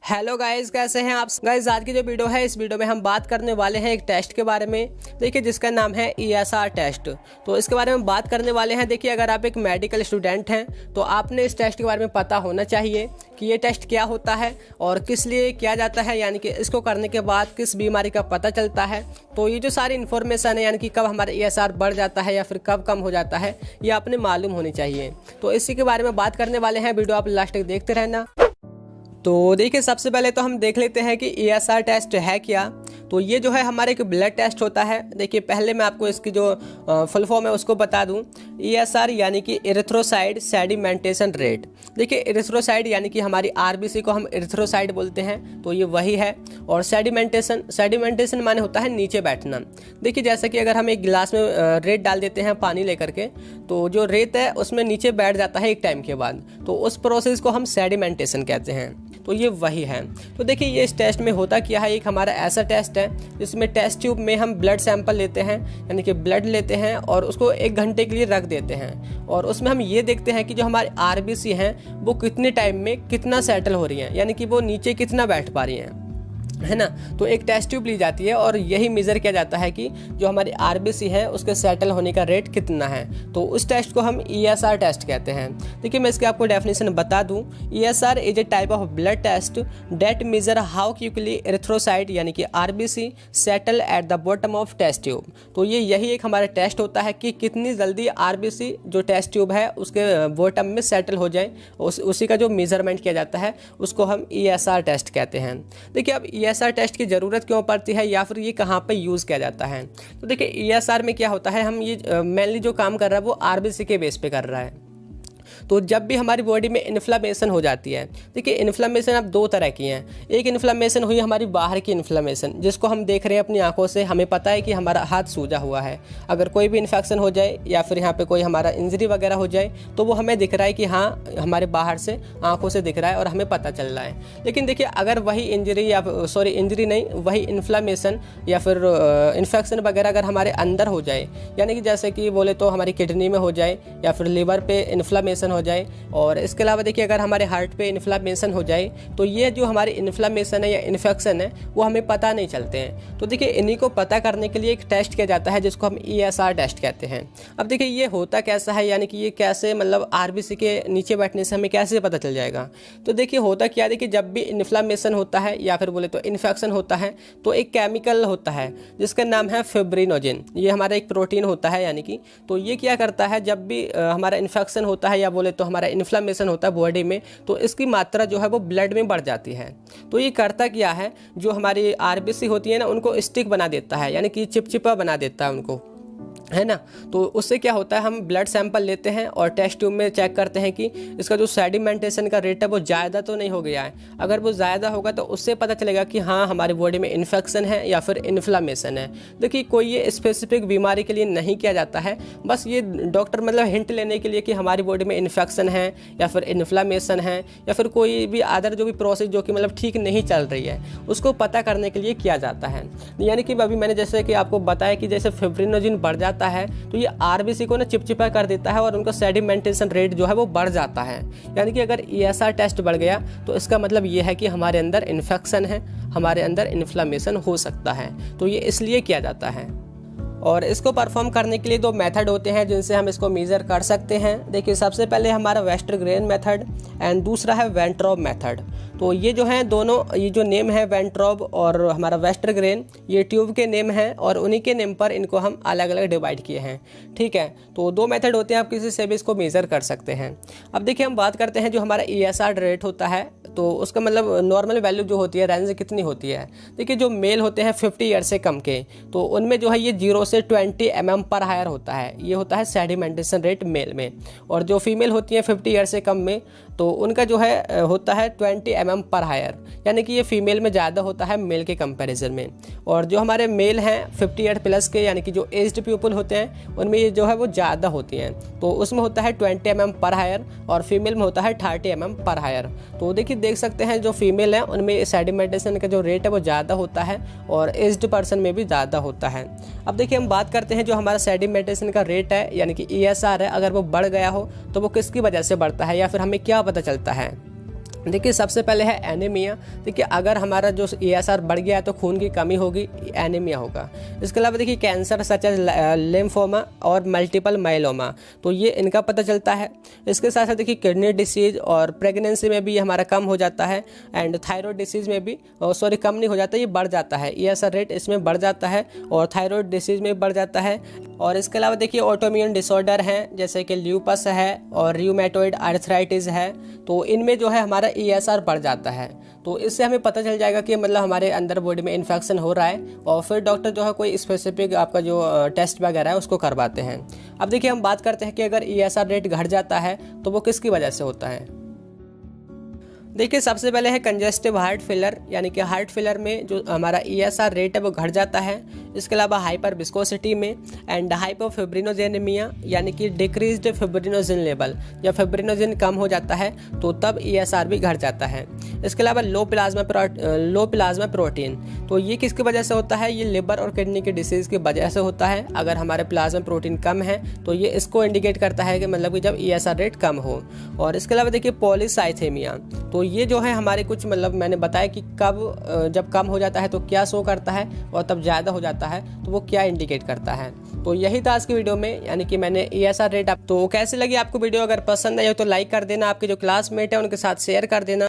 Hello guys, कैसे हैं आप गाइस। आज की जो वीडियो है, इस वीडियो में हम बात करने वाले हैं एक टेस्ट के बारे में। देखिए, जिसका नाम है ESR टेस्ट। तो इसके बारे में बात करने वाले हैं। देखिए, अगर आप एक मेडिकल स्टूडेंट हैं तो आपने इस टेस्ट के बारे में पता होना चाहिए कि ये टेस्ट क्या होता है और किस लिए किया जाता है, यानी कि इसको करने के बाद किस बीमारी का पता चलता है। तो ये जो सारी इन्फॉर्मेशन है, यानी कि कब हमारा ESR बढ़ जाता है या फिर कब कम हो जाता है, ये आपने मालूम होनी चाहिए। तो इसी के बारे में बात करने वाले हैं। वीडियो आप लास्ट तक देखते रहना। तो देखिए, सबसे पहले तो हम देख लेते हैं कि ESR टेस्ट है क्या। तो ये जो है हमारे एक ब्लड टेस्ट होता है। देखिए, पहले मैं आपको इसकी जो फुल फॉर्म है उसको बता दूं। ESR यानी कि इरिथ्रोसाइट सेडिमेंटेशन रेट। देखिए, इरिथ्रोसाइट यानी कि हमारी RBC को हम इरिथ्रोसाइट बोलते हैं, तो ये वही है। और सेडिमेंटेशन माने होता है नीचे बैठना। देखिए, जैसे कि अगर हम एक गिलास में रेत डाल देते हैं पानी लेकर के, तो जो रेत है उसमें नीचे बैठ जाता है एक टाइम के बाद, तो उस प्रोसेस को हम सेडिमेंटेशन कहते हैं। तो ये वही है। तो देखिए, ये इस टेस्ट में होता क्या है, एक हमारा ऐसा टेस्ट है जिसमें टेस्ट ट्यूब में हम ब्लड सैंपल लेते हैं, यानी कि ब्लड लेते हैं और उसको 1 घंटे के लिए रख देते हैं। और उसमें हम ये देखते हैं कि जो हमारे RBC हैं वो कितने टाइम में कितना सेटल हो रही हैं, यानी कि वो नीचे कितना बैठ पा रही हैं, है ना। तो एक टेस्ट ट्यूब ली जाती है और यही मेज़र किया जाता है कि जो हमारी RBC है उसके सेटल होने का रेट कितना है। तो उस टेस्ट को हम ESR टेस्ट कहते हैं। देखिए, मैं इसकी आपको डेफिनेशन बता दूं। ESR is a type of blood test that measure how quickly erythrocyte यानी कि RBC settle at the bottom of test tube. तो ये यही एक हमारा टेस्ट होता है कि कितनी जल्दी RBC जो टेस्ट ट्यूब है उसके बॉटम में सेटल हो जाए। उसी का जो मेजरमेंट किया जाता है उसको हम ESR टेस्ट कहते हैं। देखिए, अब ESR टेस्ट की ज़रूरत क्यों पड़ती है या फिर ये कहाँ पे यूज़ किया जाता है। तो देखिए, ESR में क्या होता है, हम ये मेनली जो काम कर रहा है वो RBC के बेस पे कर रहा है। तो जब भी हमारी बॉडी में इन्फ्लेमेशन हो जाती है, देखिए इन्फ्लेमेशन अब 2 तरह की हैं। एक इन्फ्लेमेशन हुई हमारी बाहर की इन्फ्लेमेशन, जिसको हम देख रहे हैं अपनी आंखों से, हमें पता है कि हमारा हाथ सूजा हुआ है। अगर कोई भी इन्फेक्शन हो जाए या फिर यहाँ पे कोई हमारा इंजरी वगैरह हो जाए तो वो हमें दिख रहा है कि हाँ, हमारे बाहर से आंखों से दिख रहा है और हमें पता चल रहा है। लेकिन देखिए, अगर वही इंजरी नहीं, वही इन्फ्लेमेशन या फिर इन्फेक्शन वगैरह अगर हमारे अंदर हो जाए, यानी कि जैसे कि बोले तो हमारी किडनी में हो जाए या फिर लिवर पे इन्फ्लेमेशन हो जाए, और इसके अलावा देखिए अगर हमारे हार्ट पे इन्फ्लेमेशन हो जाए, तो ये जो हमारी इन्फ्लेमेशन है या इन्फेक्शन है वो हमें पता नहीं चलते हैं। तो देखिए, इन्हीं को पता करने के लिए एक टेस्ट किया जाता है जिसको हम ESR टेस्ट कहते हैं। अब देखिए, ये होता कैसा है, यानी कि ये कैसे मतलब RBC के नीचे बैठने से हमें कैसे पता चल जाएगा। तो देखिए, होता क्या है, देखिए जब भी इन्फ्लेमेशन होता है या फिर बोले तो इन्फेक्शन होता है, तो एक केमिकल होता है जिसका नाम है फिब्रिनोजेन। ये हमारा एक प्रोटीन होता है, यानी कि तो ये क्या करता है, जब भी हमारा इन्फेक्शन होता है या बोले तो हमारा इन्फ्लेमेशन होता है बॉडी में, तो इसकी मात्रा जो है वो ब्लड में बढ़ जाती है। तो ये करता क्या है, जो हमारी RBC होती है ना, उनको स्टिक बना देता है, यानी कि चिपचिपा बना देता है उनको, है ना। तो उससे क्या होता है, हम ब्लड सैंपल लेते हैं और टेस्ट ट्यूब में चेक करते हैं कि इसका जो सेडिमेंटेशन का रेट है वो ज़्यादा तो नहीं हो गया है। अगर वो ज़्यादा होगा तो उससे पता चलेगा कि हाँ, हमारी बॉडी में इन्फेक्शन है या फिर इन्फ्लेमेशन है। देखिए, कोई ये स्पेसिफिक बीमारी के लिए नहीं किया जाता है, बस ये डॉक्टर मतलब हिंट लेने के लिए कि हमारी बॉडी में इन्फेक्शन है या फिर इन्फ्लेमेशन है या फिर कोई भी अदर जो भी प्रोसेस जो कि मतलब ठीक नहीं चल रही है, उसको पता करने के लिए किया जाता है। यानी कि अभी मैंने जैसे कि आपको बताया कि जैसे फिब्रिनोजेन बढ़ जाता है तो ये RBC को ना चिपचिपा कर देता है और उनका सेडिमेंटेशन रेट जो है वो बढ़ जाता है। यानी कि अगर ESR टेस्ट बढ़ गया तो इसका मतलब ये है कि हमारे अंदर इन्फेक्शन है, हमारे अंदर इन्फ्लेमेशन हो सकता है। तो ये इसलिए किया जाता है। और इसको परफॉर्म करने के लिए 2 मेथड होते हैं जिनसे हम इसको मेज़र कर सकते हैं। देखिए, सबसे पहले हमारा वेस्टरग्रेन मेथड एंड दूसरा है वेंट्रॉब मेथड। तो ये जो हैं दोनों, ये जो नेम है वेंट्रॉब और हमारा वेस्टरग्रेन, ये ट्यूब के नेम हैं और उन्हीं के नेम पर इनको हम अलग अलग डिवाइड किए हैं। ठीक है, तो 2 मेथड होते हैं, आप किसी से भी इसको मेज़र कर सकते हैं। अब देखिए, हम बात करते हैं जो हमारा ESR रेट होता है, तो उसका मतलब नॉर्मल वैल्यू जो होती है, रेंज कितनी होती है। देखिए, जो मेल होते हैं 50 ईयर से कम के, तो उनमें जो है ये 0 से 20 mm पर हायर होता है। ये होता है सेडिमेंटेशन रेट मेल में। और जो फीमेल होती है 50 ईयर से कम में, तो उनका जो है होता है 20 mm पर हायर, यानी कि ये फीमेल में ज़्यादा होता है मेल के कंपैरिजन में। और जो हमारे मेल हैं 50 ईयर प्लस के, यानी कि जो एज्ड पीपल होते हैं, उनमें ये जो है वो ज़्यादा होती हैं, तो उसमें होता है 20 mm पर हायर और फीमेल में होता है 30 mm पर हायर। तो देखिए, देख सकते हैं जो फीमेल हैं उनमें सेडिमेंटेशन का जो रेट है वो ज़्यादा होता है और एज्ड पर्सन में भी ज़्यादा होता है। अब देखिए, हम बात करते हैं जो हमारा सेडिमेंटेशन का रेट है, यानी कि ESR है, अगर वो बढ़ गया हो तो वो किसकी वजह से बढ़ता है या फिर हमें क्या पता चलता है। देखिए सबसे पहले है एनीमिया। देखिए अगर हमारा जो ESR बढ़ गया है तो खून की कमी होगी, एनीमिया होगा। इसके अलावा देखिए कैंसर सच एज लिम्फोमा और मल्टीपल माइलोमा, तो ये इनका पता चलता है। इसके साथ साथ देखिए किडनी डिसीज और प्रेगनेंसी में भी हमारा कम हो जाता है, एंड थायराइड डिसीज में भी कम नहीं हो जाता, ये बढ़ जाता है। ESR रेट इसमें बढ़ जाता है और थायराइड डिसीज में बढ़ जाता है। और इसके अलावा देखिए ऑटोइम्यून डिसऑर्डर हैं जैसे कि ल्यूपस है और रियूमेटॉइड आर्थराइटिस है, तो इनमें जो है हमारा ESR बढ़ जाता है। तो इससे हमें पता चल जाएगा कि मतलब हमारे अंदर बॉडी में इन्फेक्शन हो रहा है, और फिर डॉक्टर जो है कोई स्पेसिफिक आपका जो टेस्ट वगैरह है उसको करवाते हैं। अब देखिए हम बात करते हैं कि अगर ESR रेट घट जाता है तो वो किसकी वजह से होता है। देखिए सबसे पहले है कंजेस्टिव हार्ट फेलर, यानी कि हार्ट फेलर में जो हमारा ESR रेट है वो घट जाता है। इसके अलावा हाइपर विस्कोसिटी में, एंड हाइपोफिब्रिनोजेनेमिया यानी कि डिक्रीज्ड फिब्रिनोजिन लेवल, जब फिब्रिनोजिन कम हो जाता है तो तब ESR भी घट जाता है। इसके अलावा लो प्लाज्मा प्रोटीन, तो ये किसकी वजह से होता है, ये लिवर और किडनी की डिसीज़ की वजह से होता है। अगर हमारे प्लाज्मा प्रोटीन कम है तो ये इसको इंडिकेट करता है कि मतलब कि जब ESR रेट कम हो। और इसके अलावा देखिए पॉलीसाइथेमिया, तो ये जो है हमारे कुछ मतलब मैंने बताया कि कब जब कम हो जाता है तो क्या शो करता है, और तब ज़्यादा हो जाता है तो वो क्या इंडिकेट करता है। तो यही था आज की वीडियो में, यानी कि मैंने ESR रेट। तो कैसी लगी आपको वीडियो, अगर पसंद आई हो तो लाइक कर देना, आपके जो क्लासमेट है उनके साथ शेयर कर देना।